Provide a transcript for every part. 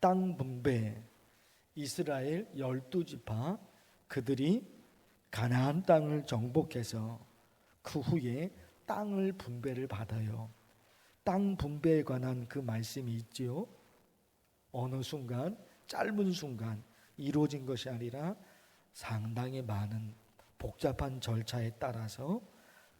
땅 분배, 이스라엘 12지파 그들이 가나안 땅을 정복해서 그 후에 땅을 분배를 받아요. 땅 분배에 관한 그 말씀이 있지요. 어느 순간, 짧은 순간 이루어진 것이 아니라 상당히 많은 복잡한 절차에 따라서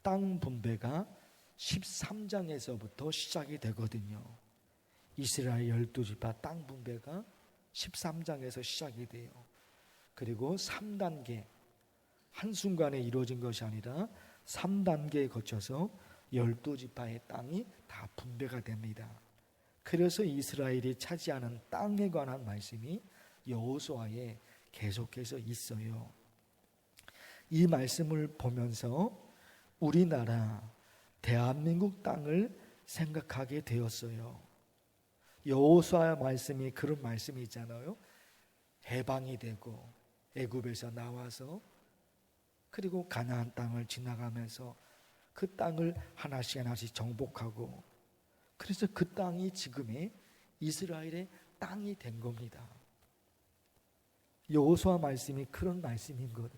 땅 분배가 13장에서부터 시작이 되거든요. 이스라엘 12지파 땅 분배가 13장에서 시작이 돼요. 그리고 3단계, 한순간에 이루어진 것이 아니라 3단계에 거쳐서 12지파의 땅이 다 분배가 됩니다. 그래서 이스라엘이 차지하는 땅에 관한 말씀이 여호수아에 계속해서 있어요. 이 말씀을 보면서 우리나라 대한민국 땅을 생각하게 되었어요. 여호수아 말씀이 그런 말씀이 있잖아요. 해방이 되고 애굽에서 나와서 그리고 가나안 땅을 지나가면서 그 땅을 하나씩 하나씩 정복하고, 그래서 그 땅이 지금의 이스라엘의 땅이 된 겁니다. 여호수아 말씀이 그런 말씀인 거예요.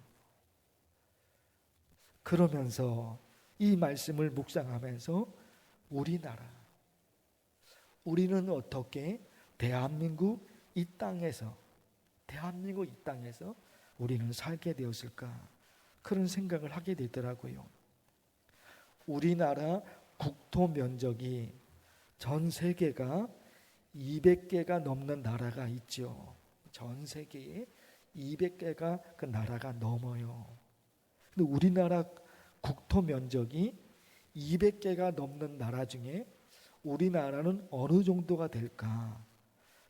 그러면서 이 말씀을 묵상하면서 우리는 어떻게 대한민국 이 땅에서 우리는 살게 되었을까? 그런 생각을 하게 되더라고요. 우리나라 국토 면적이 전 세계가 200개가 넘는 나라가 있죠. 전 세계에 200개가 그 나라가 넘어요. 근데 우리나라 국토 면적이 200개가 넘는 나라 중에 우리나라는 어느 정도가 될까?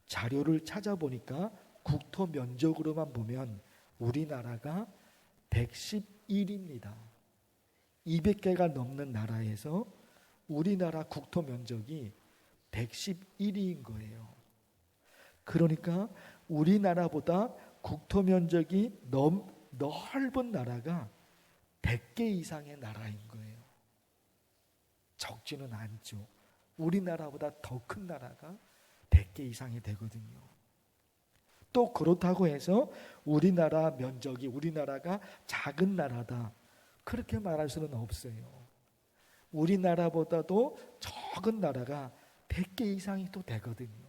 자료를 찾아보니까 국토 면적으로만 보면 우리나라가 111입니다. 200개가 넘는 나라에서 우리나라 국토 면적이 111위인 거예요. 그러니까 우리나라보다 국토 면적이 넓은 나라가 100개 이상의 나라인 거예요. 적지는 않죠. 우리나라보다 더 큰 나라가 100개 이상이 되거든요. 또 그렇다고 해서 우리나라가 작은 나라다, 그렇게 말할 수는 없어요. 우리나라보다도 적은 나라가 100개 이상이 또 되거든요.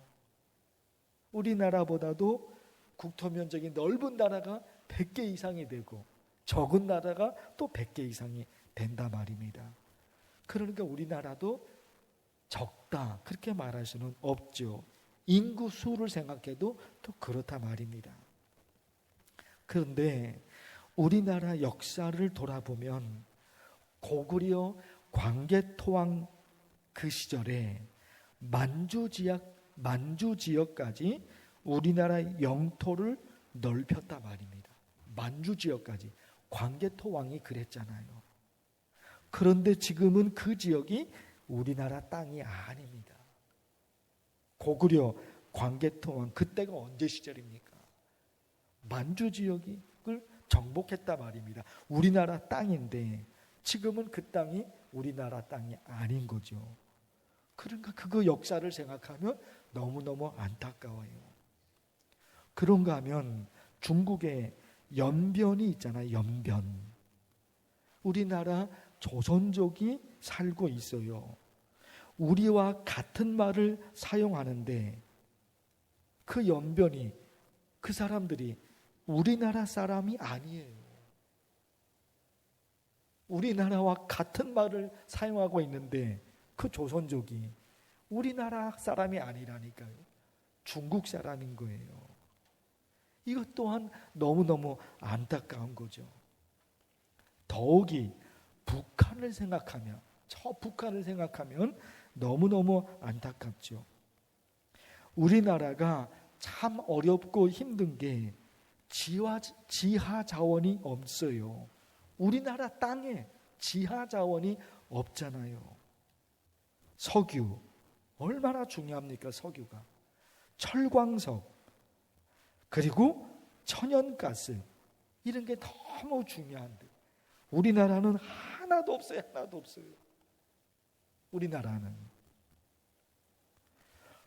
우리나라보다도 국토 면적이 넓은 나라가 100개 이상이 되고 적은 나라가 또 100개 이상이 된다 말입니다. 그러니까 우리나라도 적다, 그렇게 말할 수는 없죠. 인구 수를 생각해도 또 그렇다 말입니다. 그런데 우리나라 역사를 돌아보면 고구려 광개토왕 그 시절에 만주 지역까지 우리나라 영토를 넓혔다 말입니다. 만주 지역까지 광개토왕이 그랬잖아요. 그런데 지금은 그 지역이 우리나라 땅이 아닙니다. 고구려 광개토왕 그때가 언제 시절입니까? 만주 지역을 정복했다 말입니다. 우리나라 땅인데 지금은 그 땅이 우리나라 땅이 아닌 거죠. 그러니까 그 역사를 생각하면 너무너무 안타까워요. 그런가 하면 중국에 연변이 있잖아요. 연변. 우리나라 조선족이 살고 있어요. 우리와 같은 말을 사용하는데 그 연변이, 그 사람들이 우리나라 사람이 아니에요. 우리나라와 같은 말을 사용하고 있는데 그 조선족이 우리나라 사람이 아니라니까요. 중국 사람인 거예요. 이것 또한 너무너무 안타까운 거죠. 더욱이 북한을 생각하면, 너무너무 안타깝죠. 우리나라가 참 어렵고 힘든 게 지하 자원이 없어요. 우리나라 땅에 지하 자원이 없잖아요. 석유, 얼마나 중요합니까? 석유가. 철광석, 그리고 천연가스, 이런 게 너무 중요한데 우리나라는 하나도 없어요. 우리나라는.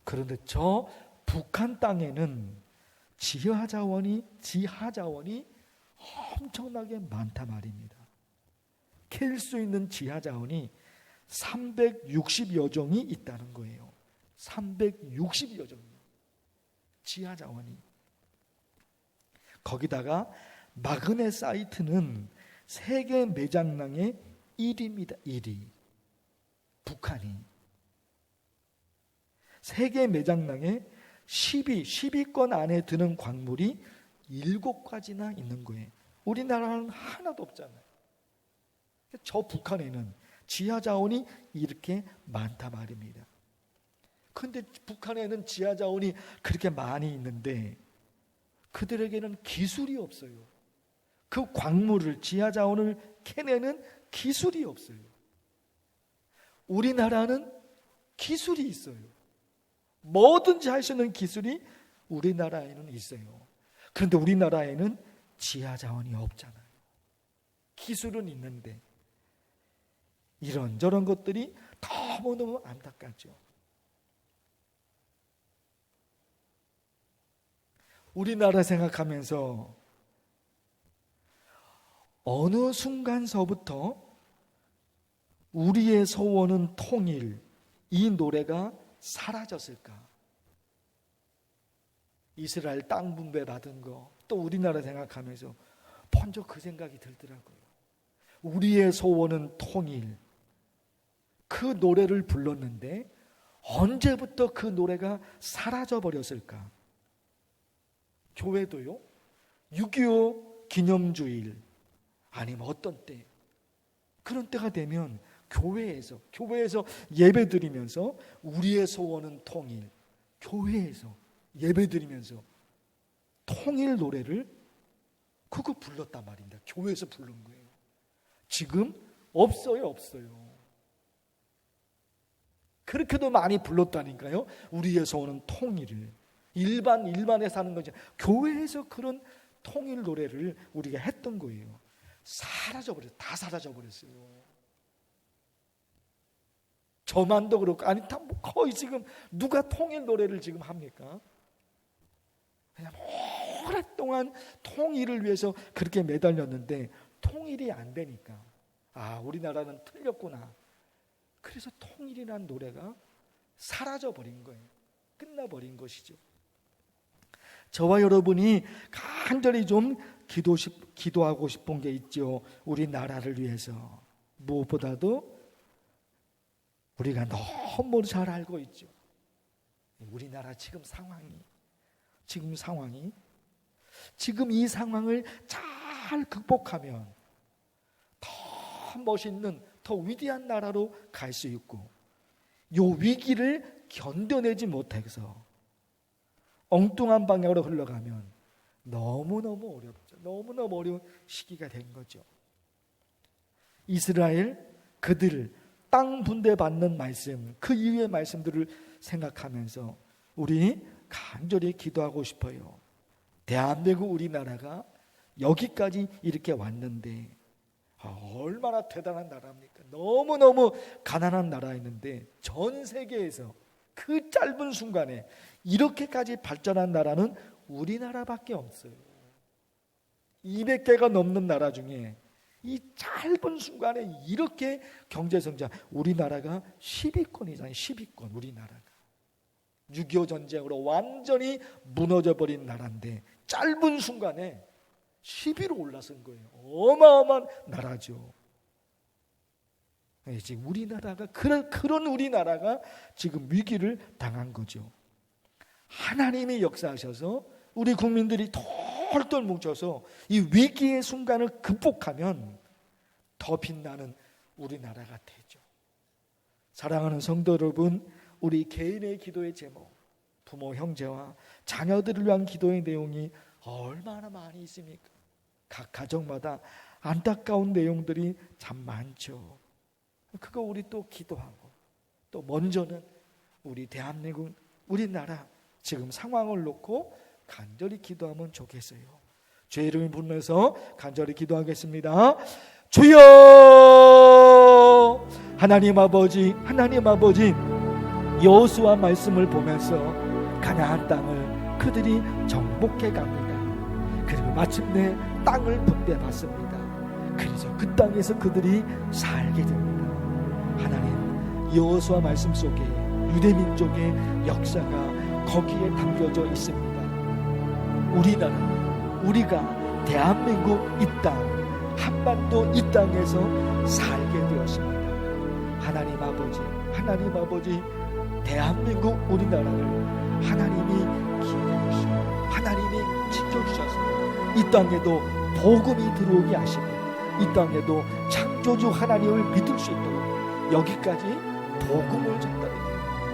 그런데 저 북한 땅에는 지하자원이 엄청나게 많단 말입니다. 캘 수 있는 지하자원이 360여 종이 있다는 거예요. 360여 종이요. 지하자원이. 거기다가 마그네사이트는 세계 매장량의 1위입니다. 1위. 북한이. 세계 매장량의 10위권 안에 드는 광물이 7가지나 있는 거예요. 우리나라는 하나도 없잖아요. 저 북한에는 지하자원이 이렇게 많단 말입니다. 그런데 북한에는 지하자원이 그렇게 많이 있는데 그들에게는 기술이 없어요. 그 광물을, 지하자원을 캐내는 기술이 없어요. 우리나라는 기술이 있어요. 뭐든지 할 수 있는 기술이 우리나라에는 있어요. 그런데 우리나라에는 지하자원이 없잖아요. 기술은 있는데 이런저런 것들이 너무너무 안타깝죠. 우리나라 생각하면서 어느 순간서부터 우리의 소원은 통일, 이 노래가 사라졌을까? 이스라엘 땅 분배 받은 거, 또 우리나라 생각하면서 먼저 그 생각이 들더라고요. 우리의 소원은 통일. 그 노래를 불렀는데 언제부터 그 노래가 사라져 버렸을까? 교회도요, 6.25 기념주일 아니면 어떤 때, 그런 때가 되면 교회에서 예배드리면서 우리의 소원은 통일, 교회에서 예배드리면서 통일 노래를 그거 불렀단 말입니다. 교회에서 부른 거예요. 지금 없어요. 그렇게도 많이 불렀다니까요. 우리의 소원은 통일을. 일반에 사는 거죠. 교회에서 그런 통일 노래를 우리가 했던 거예요. 다 사라져버렸어요. 저만도 그렇고, 아니, 거의 지금 누가 통일 노래를 지금 합니까? 그냥 오랫동안 통일을 위해서 그렇게 매달렸는데 통일이 안 되니까, 우리나라는 틀렸구나. 그래서 통일이라는 노래가 사라져버린 거예요. 끝나버린 것이죠. 저와 여러분이 간절히 좀 기도하고 싶은 게 있죠. 우리 나라를 위해서. 무엇보다도 우리가 너무 잘 알고 있죠. 우리나라 지금 이 상황을 잘 극복하면 더 멋있는, 더 위대한 나라로 갈 수 있고, 이 위기를 견뎌내지 못해서 엉뚱한 방향으로 흘러가면 너무너무 어렵죠. 너무너무 어려운 시기가 된 거죠. 이스라엘, 그들 땅 분배받는 말씀, 그 이후의 말씀들을 생각하면서 우리 간절히 기도하고 싶어요. 대한민국 우리나라가 여기까지 이렇게 왔는데 얼마나 대단한 나라입니까? 너무너무 가난한 나라였는데 전 세계에서 그 짧은 순간에 이렇게까지 발전한 나라는 우리나라밖에 없어요. 200개가 넘는 나라 중에 이 짧은 순간에 이렇게 경제성장, 우리나라가 10위권이잖아요. 10위권, 우리나라가 6.25 전쟁으로 완전히 무너져버린 나라인데 짧은 순간에 10위로 올라선 거예요. 어마어마한 나라죠. 지금 우리나라가 그런 우리나라가 지금 위기를 당한 거죠. 하나님이 역사하셔서 우리 국민들이 똘똘 뭉쳐서 이 위기의 순간을 극복하면 더 빛나는 우리나라가 되죠. 사랑하는 성도 여러분, 우리 개인의 기도의 제목, 부모, 형제와 자녀들을 위한 기도의 내용이 얼마나 많이 있습니까? 각 가정마다 안타까운 내용들이 참 많죠. 그거 우리 또 기도하고, 또 먼저는 우리 대한민국, 우리나라 지금 상황을 놓고 간절히 기도하면 좋겠어요. 주의 이름을 부르면서 간절히 기도하겠습니다. 주여, 하나님 아버지, 여호수아 말씀을 보면서 가나안 땅을 그들이 정복해 갑니다. 그리고 마침내 땅을 분배받습니다. 그래서 그 땅에서 그들이 살게 됩니다. 하나님 여호수아 말씀 속에 유대민족의 역사가 거기에 담겨져 있습니다. 우리나라, 우리가 대한민국 이 땅, 한반도 이 땅에서 살게 되었습니다. 하나님 아버지 대한민국 우리나라를 하나님이 기억해주시고 하나님이 지켜주셔서 이 땅에도 복음이 들어오게 하시고 이 땅에도 창조주 하나님을 믿을 수 있도록 여기까지 복음을 전달해요.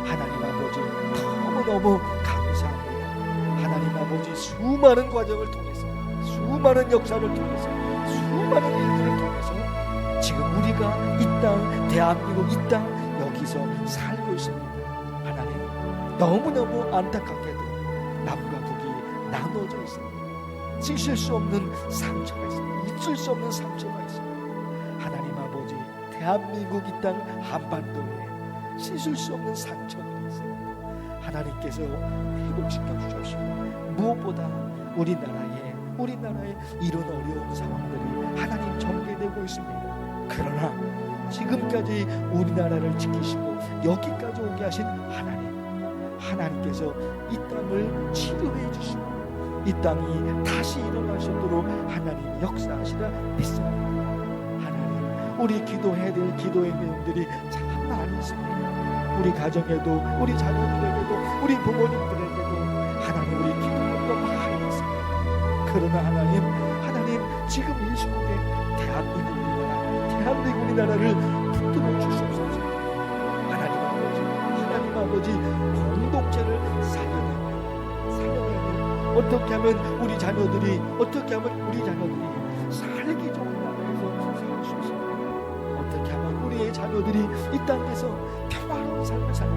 하나님 아버지 너무너무 감사합니다. 하나님 아버지 수많은 과정을 통해서 수많은 역사를 통해서 수많은 일들을 통해서 지금 우리가 이 땅 대한민국 이 땅 여기서 살고 있습니다. 하나님 너무너무 안타깝게도 남과 북이 나눠져 있습니다. 씻을 수 없는 상처가 있습니다. 잊을 수 없는 상처가 있습니다. 하나님 아버지 대한민국 이 땅 한반도에 씻을 수 없는 상처들이 있습니다. 하나님께서 회복시켜 주십시오. 무엇보다 우리나라에 이런 어려운 상황들이 하나님 전개되고 있습니다. 그러나 지금까지 우리나라를 지키시고 여기까지 오게 하신 하나님께서 이 땅을 치료해 주시고 이 땅이 다시 일어날 수 있도록 하나님이 역사하시라 믿습니다. 하나님 우리 기도해야 될 기도의 내용들이 참 많이 있습니다. 우리 가정에도 우리 자녀들에게도 우리 부모님들에게도 하나님 우리 기도할 것 많이 있습니다. 그러나 하나님 지금 이 시국에 대한민국 우리나라를 붙들어 주시옵소서. 하나님 아버지 공동체를 살려내야 돼요. 어떻게 하면 우리 자녀들이 살기 좋은 나라에서 살 수 있을까요? 어떻게 하면 우리의 자녀들이 이 땅에서 평화로운 삶을 살고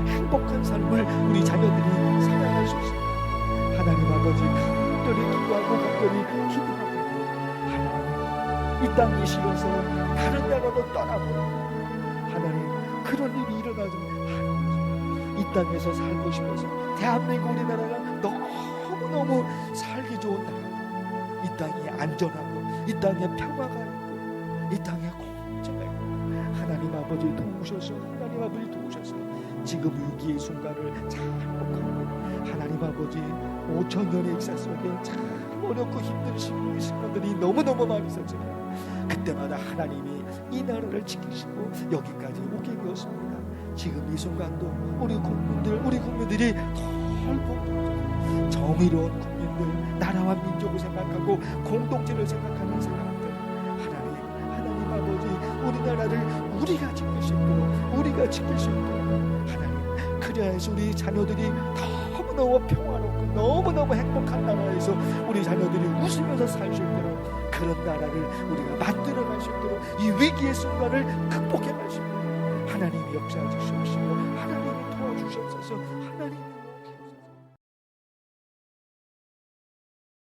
행복한 삶을 우리 자녀들이 살아갈 수 있을까요? 하나님 아버지 간절히 기도하고 이 땅이 싫어서 다른 나라로 떠나버려. 하나님 그런 일이 일어나지 않게 이 땅에서 살고 싶어서 대한민국 우리나라가 너무너무 살기 좋은 나라, 이 땅이 안전하고 이 땅에 평화가 있고 이 땅에 공정가 있고 하나님 아버지 도우셔서 지금 위기의 순간을 잘 극복하고 하나님 아버지 5,000년의 역사 속에 참 어렵고 힘든 시간들이 너무너무 많이 있었지만 그때마다 하나님이 이 나라를 지키시고 여기까지 오게 되었습니다. 지금 이 순간도 우리 국민들이 덜 복잡해서 정의로운 국민들, 나라와 민족을 생각하고 공동체를 생각하는 사람들, 하나님 아버지 우리나라를 우리가 지킬 수 있도록 하나님 그래야 해서 우리 자녀들이 너무너무 평화롭고 너무너무 행복한 나라에서 우리 자녀들이 웃으면서 살 수 있도록 그런 나라를 우리가 만들어갈 수 있도록 이 위기의 순간을 극복해갈 수 있도록 하나님이 역사해 주시옵시고 하나님이 도와주시옵소서. 하나님